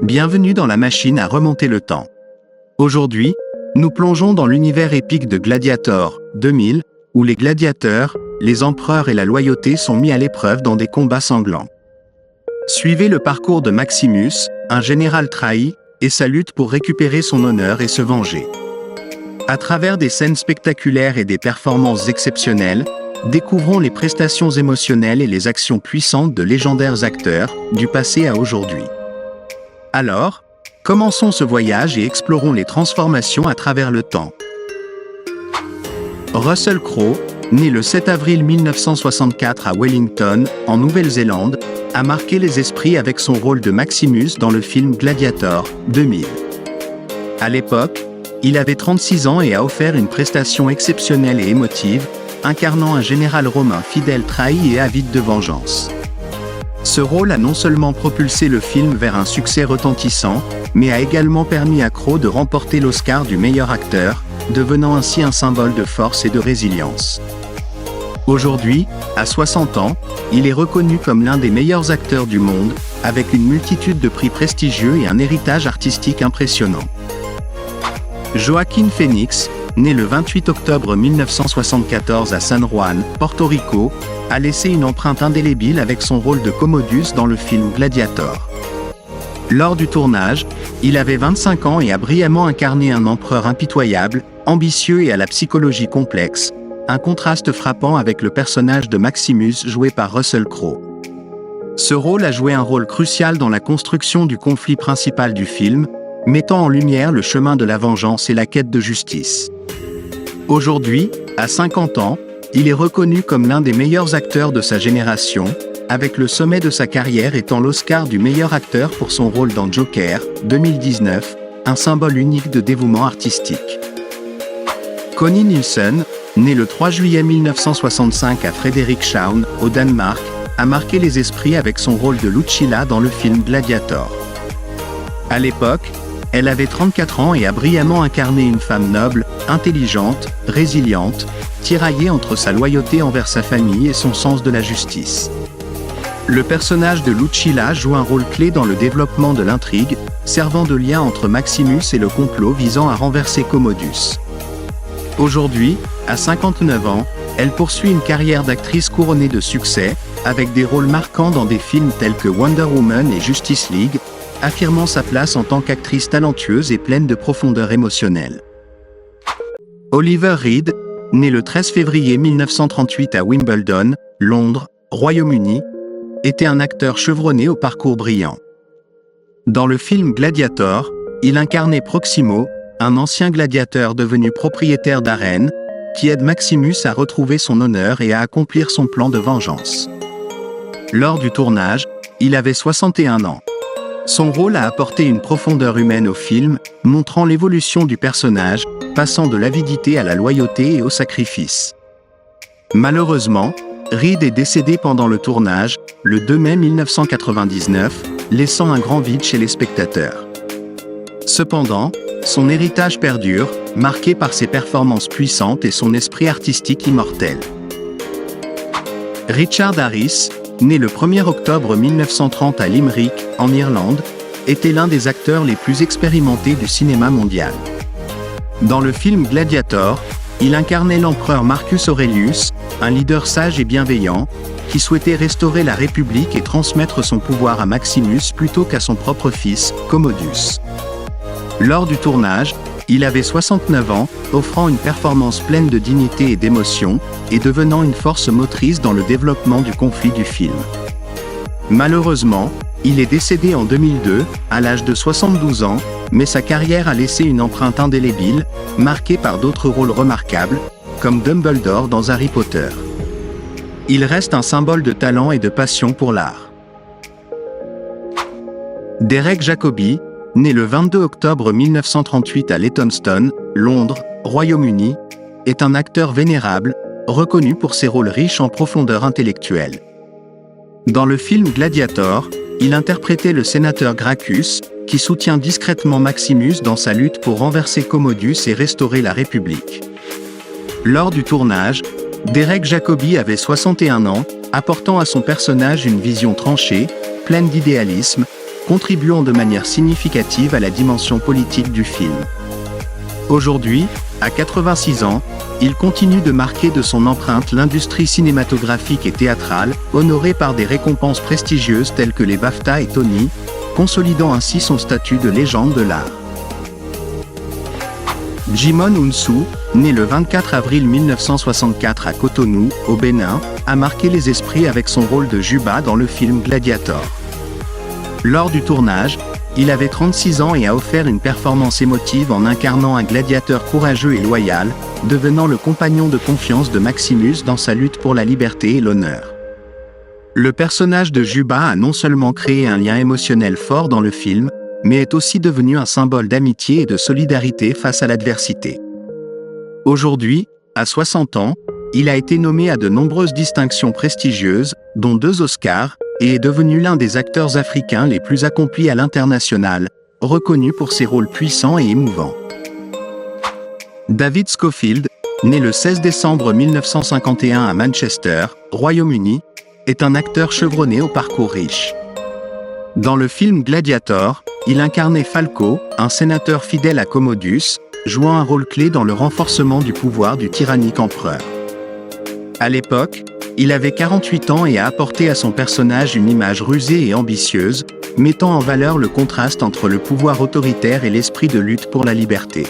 Bienvenue dans la machine à remonter le temps. Aujourd'hui, nous plongeons dans l'univers épique de Gladiator 2000, où les gladiateurs, les empereurs et la loyauté sont mis à l'épreuve dans des combats sanglants. Suivez le parcours de Maximus, un général trahi, et sa lutte pour récupérer son honneur et se venger. À travers des scènes spectaculaires et des performances exceptionnelles, découvrons les prestations émotionnelles et les actions puissantes de légendaires acteurs, du passé à aujourd'hui. Alors, commençons ce voyage et explorons les transformations à travers le temps. Russell Crowe, né le 7 avril 1964 à Wellington, en Nouvelle-Zélande, a marqué les esprits avec son rôle de Maximus dans le film Gladiator 2000. À l'époque, il avait 36 ans et a offert une prestation exceptionnelle et émotive, incarnant un général romain fidèle trahi et avide de vengeance. Ce rôle a non seulement propulsé le film vers un succès retentissant, mais a également permis à Crowe de remporter l'Oscar du meilleur acteur, devenant ainsi un symbole de force et de résilience. Aujourd'hui, à 60 ans, il est reconnu comme l'un des meilleurs acteurs du monde, avec une multitude de prix prestigieux et un héritage artistique impressionnant. Joaquin Phoenix, né le 28 octobre 1974 à San Juan, Porto Rico, a laissé une empreinte indélébile avec son rôle de Commodus dans le film Gladiator. Lors du tournage, il avait 25 ans et a brillamment incarné un empereur impitoyable, ambitieux et à la psychologie complexe, un contraste frappant avec le personnage de Maximus joué par Russell Crowe. Ce rôle a joué un rôle crucial dans la construction du conflit principal du film, mettant en lumière le chemin de la vengeance et la quête de justice. Aujourd'hui, à 50 ans, il est reconnu comme l'un des meilleurs acteurs de sa génération, avec le sommet de sa carrière étant l'Oscar du meilleur acteur pour son rôle dans Joker, 2019, un symbole unique de dévouement artistique. Connie Nielsen, né le 3 juillet 1965 à Frederikshavn, au Danemark, a marqué les esprits avec son rôle de Lucilla dans le film Gladiator. À l'époque, elle avait 34 ans et a brillamment incarné une femme noble, intelligente, résiliente, tiraillée entre sa loyauté envers sa famille et son sens de la justice. Le personnage de Lucilla joue un rôle clé dans le développement de l'intrigue, servant de lien entre Maximus et le complot visant à renverser Commodus. Aujourd'hui, à 59 ans, elle poursuit une carrière d'actrice couronnée de succès, avec des rôles marquants dans des films tels que Wonder Woman et Justice League, affirmant sa place en tant qu'actrice talentueuse et pleine de profondeur émotionnelle. Oliver Reed, né le 13 février 1938 à Wimbledon, Londres, Royaume-Uni, était un acteur chevronné au parcours brillant. Dans le film Gladiator, il incarnait Proximo, un ancien gladiateur devenu propriétaire d'arène, qui aide Maximus à retrouver son honneur et à accomplir son plan de vengeance. Lors du tournage, il avait 61 ans. Son rôle a apporté une profondeur humaine au film, montrant l'évolution du personnage, passant de l'avidité à la loyauté et au sacrifice. Malheureusement, Reed est décédé pendant le tournage, le 2 mai 1999, laissant un grand vide chez les spectateurs. Cependant, son héritage perdure, marqué par ses performances puissantes et son esprit artistique immortel. Richard Harris, né le 1er octobre 1930 à Limerick, en Irlande, était l'un des acteurs les plus expérimentés du cinéma mondial. Dans le film Gladiator, il incarnait l'empereur Marcus Aurelius, un leader sage et bienveillant, qui souhaitait restaurer la République et transmettre son pouvoir à Maximus plutôt qu'à son propre fils, Commodus. Lors du tournage, il avait 69 ans, offrant une performance pleine de dignité et d'émotion, et devenant une force motrice dans le développement du conflit du film. Malheureusement, il est décédé en 2002, à l'âge de 72 ans, mais sa carrière a laissé une empreinte indélébile, marquée par d'autres rôles remarquables, comme Dumbledore dans Harry Potter. Il reste un symbole de talent et de passion pour l'art. Derek Jacobi, né le 22 octobre 1938 à Leytonstone, Londres, Royaume-Uni, est un acteur vénérable, reconnu pour ses rôles riches en profondeur intellectuelle. Dans le film Gladiator, il interprétait le sénateur Gracchus, qui soutient discrètement Maximus dans sa lutte pour renverser Commodus et restaurer la République. Lors du tournage, Derek Jacobi avait 61 ans, apportant à son personnage une vision tranchée, pleine d'idéalisme, contribuant de manière significative à la dimension politique du film. Aujourd'hui, à 86 ans, il continue de marquer de son empreinte l'industrie cinématographique et théâtrale, honoré par des récompenses prestigieuses telles que les BAFTA et Tony, consolidant ainsi son statut de légende de l'art. Djimon Hounsou, né le 24 avril 1964 à Cotonou, au Bénin, a marqué les esprits avec son rôle de Juba dans le film Gladiator. Lors du tournage, il avait 36 ans et a offert une performance émotive en incarnant un gladiateur courageux et loyal, devenant le compagnon de confiance de Maximus dans sa lutte pour la liberté et l'honneur. Le personnage de Juba a non seulement créé un lien émotionnel fort dans le film, mais est aussi devenu un symbole d'amitié et de solidarité face à l'adversité. Aujourd'hui, à 60 ans, il a été nommé à de nombreuses distinctions prestigieuses, dont 2 Oscars, et est devenu l'un des acteurs africains les plus accomplis à l'international, reconnu pour ses rôles puissants et émouvants. David Schofield, né le 16 décembre 1951 à Manchester, Royaume-Uni, est un acteur chevronné au parcours riche. Dans le film Gladiator, il incarnait Falco, un sénateur fidèle à Commodus, jouant un rôle clé dans le renforcement du pouvoir du tyrannique empereur. À l'époque, il avait 48 ans et a apporté à son personnage une image rusée et ambitieuse, mettant en valeur le contraste entre le pouvoir autoritaire et l'esprit de lutte pour la liberté.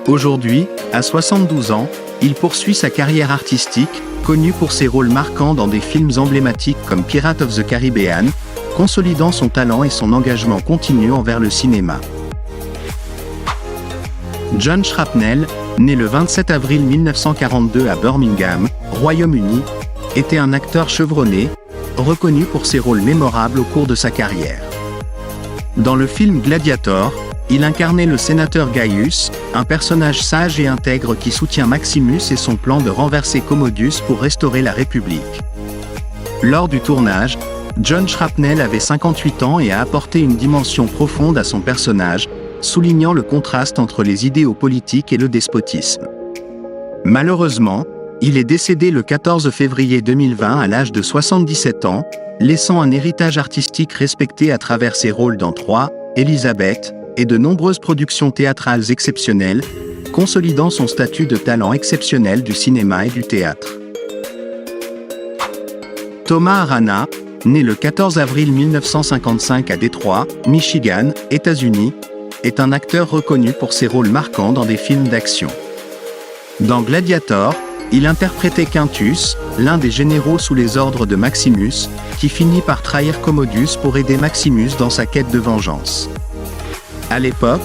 Aujourd'hui, à 72 ans, il poursuit sa carrière artistique, connu pour ses rôles marquants dans des films emblématiques comme Pirates of the Caribbean, consolidant son talent et son engagement continu envers le cinéma. John Shrapnel, né le 27 avril 1942 à Birmingham, Royaume-Uni, était un acteur chevronné, reconnu pour ses rôles mémorables au cours de sa carrière. Dans le film Gladiator, il incarnait le sénateur Gaius, un personnage sage et intègre qui soutient Maximus et son plan de renverser Commodus pour restaurer la République. Lors du tournage, John Shrapnel avait 58 ans et a apporté une dimension profonde à son personnage, soulignant le contraste entre les idéaux politiques et le despotisme. Malheureusement, il est décédé le 14 février 2020 à l'âge de 77 ans, laissant un héritage artistique respecté à travers ses rôles dans Troie, Élisabeth, et de nombreuses productions théâtrales exceptionnelles, consolidant son statut de talent exceptionnel du cinéma et du théâtre. Thomas Arana, né le 14 avril 1955 à Détroit, Michigan, États-Unis, est un acteur reconnu pour ses rôles marquants dans des films d'action. Dans Gladiator, il interprétait Quintus, l'un des généraux sous les ordres de Maximus, qui finit par trahir Commodus pour aider Maximus dans sa quête de vengeance. À l'époque,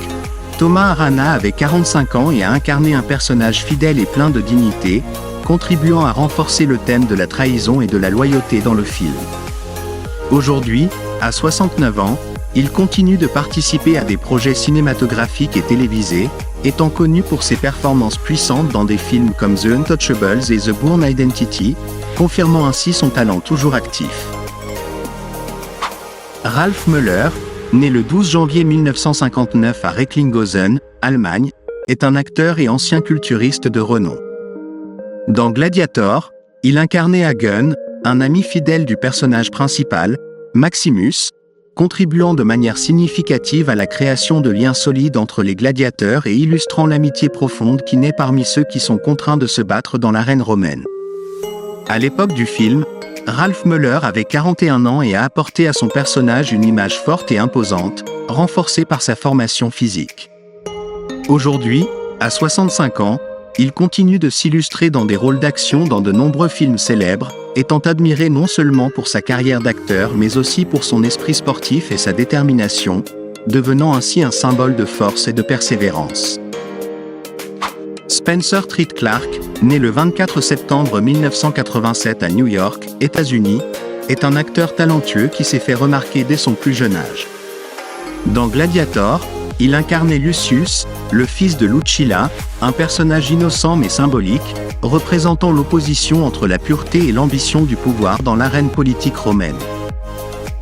Thomas Arana avait 45 ans et a incarné un personnage fidèle et plein de dignité, contribuant à renforcer le thème de la trahison et de la loyauté dans le film. Aujourd'hui, à 69 ans, il continue de participer à des projets cinématographiques et télévisés, étant connu pour ses performances puissantes dans des films comme The Untouchables et The Bourne Identity, confirmant ainsi son talent toujours actif. Ralph Möller, né le 12 janvier 1959 à Recklinghausen, Allemagne, est un acteur et ancien culturiste de renom. Dans Gladiator, il incarnait Hagen, un ami fidèle du personnage principal, Maximus, contribuant de manière significative à la création de liens solides entre les gladiateurs et illustrant l'amitié profonde qui naît parmi ceux qui sont contraints de se battre dans l'arène romaine. À l'époque du film, Ralph Möller avait 41 ans et a apporté à son personnage une image forte et imposante, renforcée par sa formation physique. Aujourd'hui, à 65 ans, il continue de s'illustrer dans des rôles d'action dans de nombreux films célèbres, étant admiré non seulement pour sa carrière d'acteur mais aussi pour son esprit sportif et sa détermination, devenant ainsi un symbole de force et de persévérance. Spencer Treat Clark, né le 24 septembre 1987 à New York, États-Unis, est un acteur talentueux qui s'est fait remarquer dès son plus jeune âge. Dans Gladiator, il incarnait Lucius, le fils de Lucilla, un personnage innocent mais symbolique, représentant l'opposition entre la pureté et l'ambition du pouvoir dans l'arène politique romaine.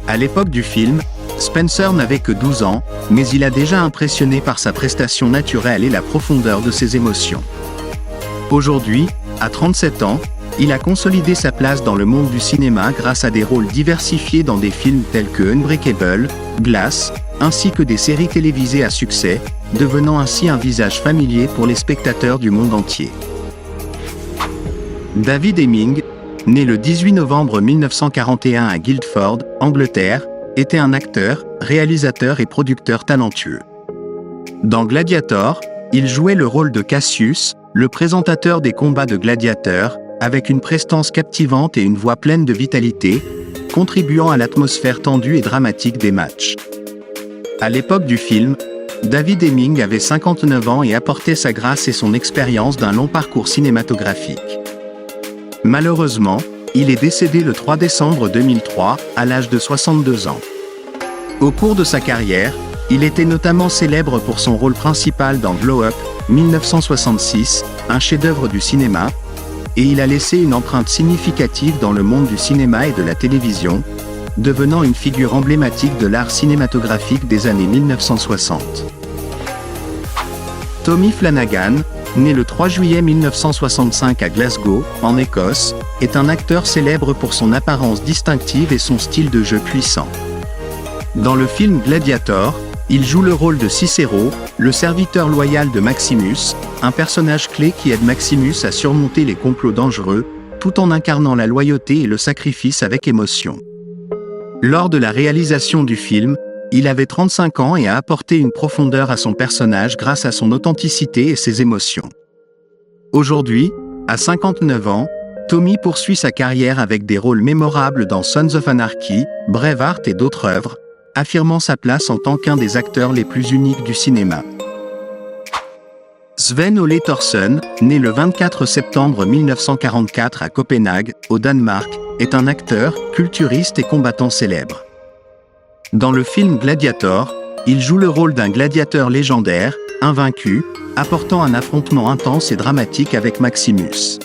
À l'époque du film, Spencer n'avait que 12 ans, mais il a déjà impressionné par sa prestation naturelle et la profondeur de ses émotions. Aujourd'hui, à 37 ans, il a consolidé sa place dans le monde du cinéma grâce à des rôles diversifiés dans des films tels que Unbreakable, Glass, ainsi que des séries télévisées à succès, devenant ainsi un visage familier pour les spectateurs du monde entier. David Hemming, né le 18 novembre 1941 à Guildford, Angleterre, était un acteur, réalisateur et producteur talentueux. Dans Gladiator, il jouait le rôle de Cassius, le présentateur des combats de gladiateurs, avec une prestance captivante et une voix pleine de vitalité, contribuant à l'atmosphère tendue et dramatique des matchs. À l'époque du film, David Hemming avait 59 ans et apportait sa grâce et son expérience d'un long parcours cinématographique. Malheureusement, il est décédé le 3 décembre 2003, à l'âge de 62 ans. Au cours de sa carrière, il était notamment célèbre pour son rôle principal dans Blow Up, 1966, un chef-d'œuvre du cinéma, et il a laissé une empreinte significative dans le monde du cinéma et de la télévision, devenant une figure emblématique de l'art cinématographique des années 1960. Tommy Flanagan, né le 3 juillet 1965 à Glasgow, en Écosse, est un acteur célèbre pour son apparence distinctive et son style de jeu puissant. Dans le film Gladiator, il joue le rôle de Cicero, le serviteur loyal de Maximus, un personnage clé qui aide Maximus à surmonter les complots dangereux, tout en incarnant la loyauté et le sacrifice avec émotion. Lors de la réalisation du film, il avait 35 ans et a apporté une profondeur à son personnage grâce à son authenticité et ses émotions. Aujourd'hui, à 59 ans, Tommy poursuit sa carrière avec des rôles mémorables dans Sons of Anarchy, Braveheart et d'autres œuvres, affirmant sa place en tant qu'un des acteurs les plus uniques du cinéma. Sven Ole Thorsen, né le 24 septembre 1944 à Copenhague, au Danemark, est un acteur, culturiste et combattant célèbre. Dans le film Gladiator, il joue le rôle d'un gladiateur légendaire, invaincu, apportant un affrontement intense et dramatique avec Maximus.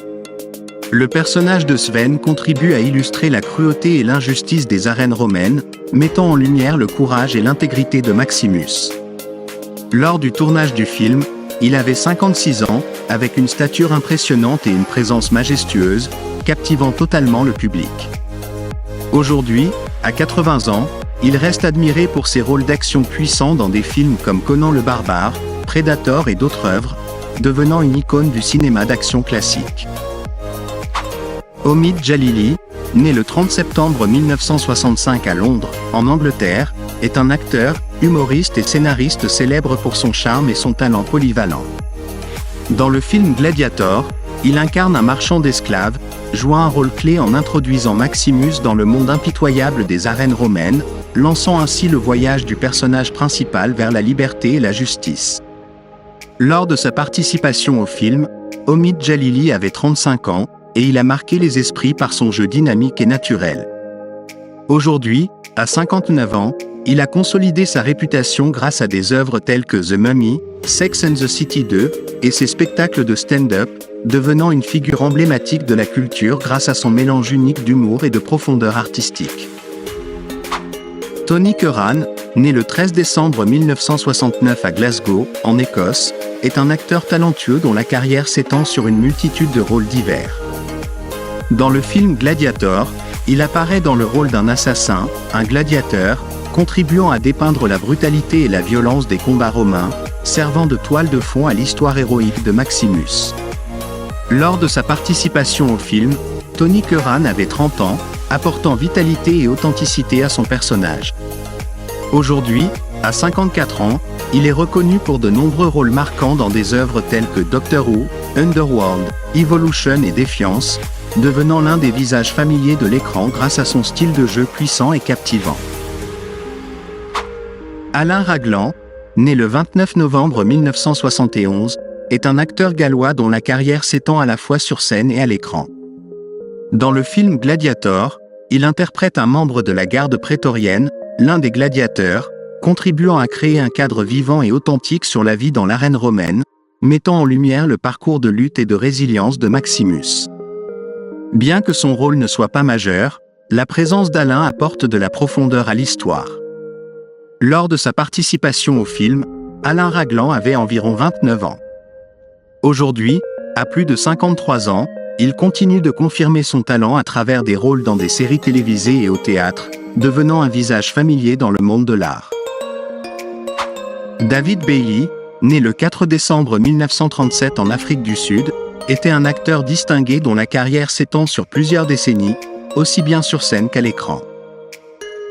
Le personnage de Sven contribue à illustrer la cruauté et l'injustice des arènes romaines, mettant en lumière le courage et l'intégrité de Maximus. Lors du tournage du film, il avait 56 ans, avec une stature impressionnante et une présence majestueuse, captivant totalement le public. Aujourd'hui, à 80 ans, il reste admiré pour ses rôles d'action puissants dans des films comme Conan le Barbare, Predator et d'autres œuvres, devenant une icône du cinéma d'action classique. Omid Djalili, né le 30 septembre 1965 à Londres, en Angleterre, est un acteur, humoriste et scénariste célèbre pour son charme et son talent polyvalent. Dans le film Gladiator, il incarne un marchand d'esclaves, jouant un rôle clé en introduisant Maximus dans le monde impitoyable des arènes romaines, lançant ainsi le voyage du personnage principal vers la liberté et la justice. Lors de sa participation au film, Omid Djalili avait 35 ans, et il a marqué les esprits par son jeu dynamique et naturel. Aujourd'hui, à 59 ans, il a consolidé sa réputation grâce à des œuvres telles que The Mummy, Sex and the City 2, et ses spectacles de stand-up, devenant une figure emblématique de la culture grâce à son mélange unique d'humour et de profondeur artistique. Tony Curran, né le 13 décembre 1969 à Glasgow, en Écosse, est un acteur talentueux dont la carrière s'étend sur une multitude de rôles divers. Dans le film Gladiator, il apparaît dans le rôle d'un assassin, un gladiateur, contribuant à dépeindre la brutalité et la violence des combats romains, servant de toile de fond à l'histoire héroïque de Maximus. Lors de sa participation au film, Tony Curran avait 30 ans, apportant vitalité et authenticité à son personnage. Aujourd'hui, à 54 ans, il est reconnu pour de nombreux rôles marquants dans des œuvres telles que Doctor Who, Underworld, Evolution et Défiance, devenant l'un des visages familiers de l'écran grâce à son style de jeu puissant et captivant. Alain Raglan, né le 29 novembre 1971, est un acteur gallois dont la carrière s'étend à la fois sur scène et à l'écran. Dans le film Gladiator, il interprète un membre de la garde prétorienne, l'un des gladiateurs, contribuant à créer un cadre vivant et authentique sur la vie dans l'arène romaine, mettant en lumière le parcours de lutte et de résilience de Maximus. Bien que son rôle ne soit pas majeur, la présence d'Alain apporte de la profondeur à l'histoire. Lors de sa participation au film, Alain Raglan avait environ 29 ans. Aujourd'hui, à plus de 53 ans, il continue de confirmer son talent à travers des rôles dans des séries télévisées et au théâtre, devenant un visage familier dans le monde de l'art. David Bailey, né le 4 décembre 1937 en Afrique du Sud, était un acteur distingué dont la carrière s'étend sur plusieurs décennies, aussi bien sur scène qu'à l'écran.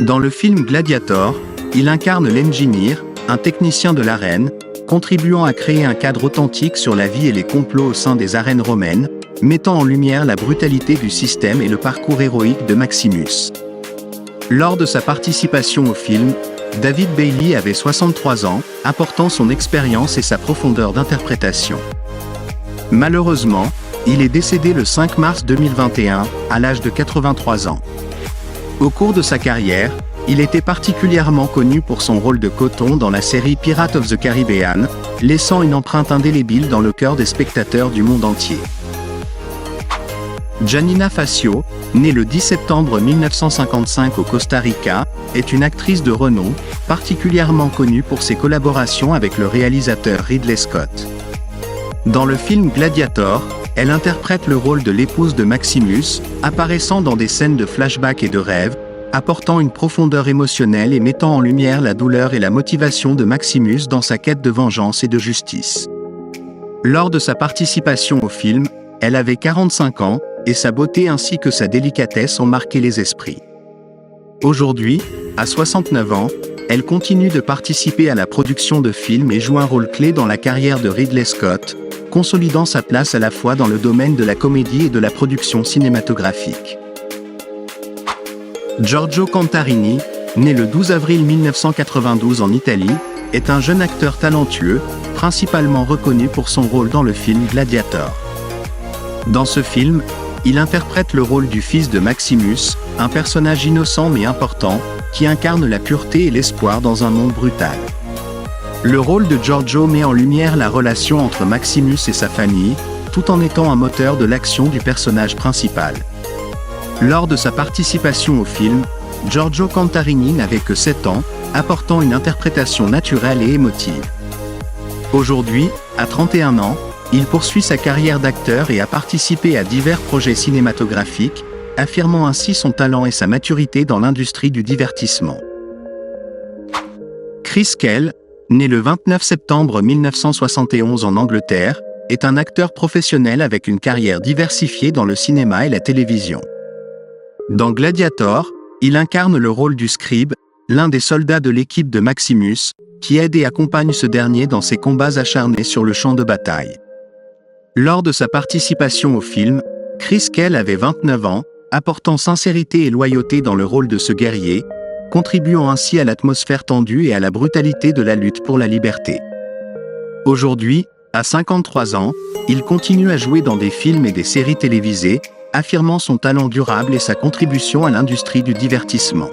Dans le film Gladiator, il incarne l'Engineer, un technicien de l'arène, contribuant à créer un cadre authentique sur la vie et les complots au sein des arènes romaines, mettant en lumière la brutalité du système et le parcours héroïque de Maximus. Lors de sa participation au film, David Bailey avait 63 ans, apportant son expérience et sa profondeur d'interprétation. Malheureusement, il est décédé le 5 mars 2021, à l'âge de 83 ans. Au cours de sa carrière, il était particulièrement connu pour son rôle de Coton dans la série Pirates of the Caribbean, laissant une empreinte indélébile dans le cœur des spectateurs du monde entier. Janina Facio, née le 10 septembre 1955 au Costa Rica, est une actrice de renom, particulièrement connue pour ses collaborations avec le réalisateur Ridley Scott. Dans le film Gladiator, elle interprète le rôle de l'épouse de Maximus, apparaissant dans des scènes de flashback et de rêve, apportant une profondeur émotionnelle et mettant en lumière la douleur et la motivation de Maximus dans sa quête de vengeance et de justice. Lors de sa participation au film, elle avait 45 ans, et sa beauté ainsi que sa délicatesse ont marqué les esprits. Aujourd'hui, à 69 ans, elle continue de participer à la production de films et joue un rôle clé dans la carrière de Ridley Scott, consolidant sa place à la fois dans le domaine de la comédie et de la production cinématographique. Giorgio Cantarini, né le 12 avril 1992 en Italie, est un jeune acteur talentueux, principalement reconnu pour son rôle dans le film Gladiator. Dans ce film, il interprète le rôle du fils de Maximus, un personnage innocent mais important, qui incarne la pureté et l'espoir dans un monde brutal. Le rôle de Giorgio met en lumière la relation entre Maximus et sa famille, tout en étant un moteur de l'action du personnage principal. Lors de sa participation au film, Giorgio Cantarini n'avait que 7 ans, apportant une interprétation naturelle et émotive. Aujourd'hui, à 31 ans, il poursuit sa carrière d'acteur et a participé à divers projets cinématographiques, affirmant ainsi son talent et sa maturité dans l'industrie du divertissement. Chris Kell, né le 29 septembre 1971 en Angleterre, est un acteur professionnel avec une carrière diversifiée dans le cinéma et la télévision. Dans Gladiator, il incarne le rôle du Scribe, l'un des soldats de l'équipe de Maximus, qui aide et accompagne ce dernier dans ses combats acharnés sur le champ de bataille. Lors de sa participation au film, Chris Kell avait 29 ans, apportant sincérité et loyauté dans le rôle de ce guerrier, contribuant ainsi à l'atmosphère tendue et à la brutalité de la lutte pour la liberté. Aujourd'hui, à 53 ans, il continue à jouer dans des films et des séries télévisées, affirmant son talent durable et sa contribution à l'industrie du divertissement.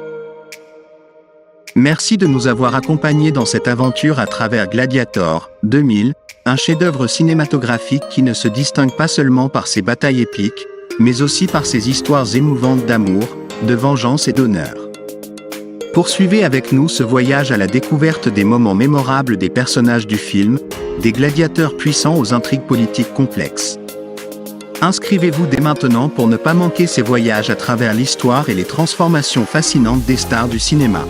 Merci de nous avoir accompagnés dans cette aventure à travers Gladiator 2000, un chef-d'œuvre cinématographique qui ne se distingue pas seulement par ses batailles épiques, mais aussi par ses histoires émouvantes d'amour, de vengeance et d'honneur. Poursuivez avec nous ce voyage à la découverte des moments mémorables des personnages du film, des gladiateurs puissants aux intrigues politiques complexes. Inscrivez-vous dès maintenant pour ne pas manquer ces voyages à travers l'histoire et les transformations fascinantes des stars du cinéma.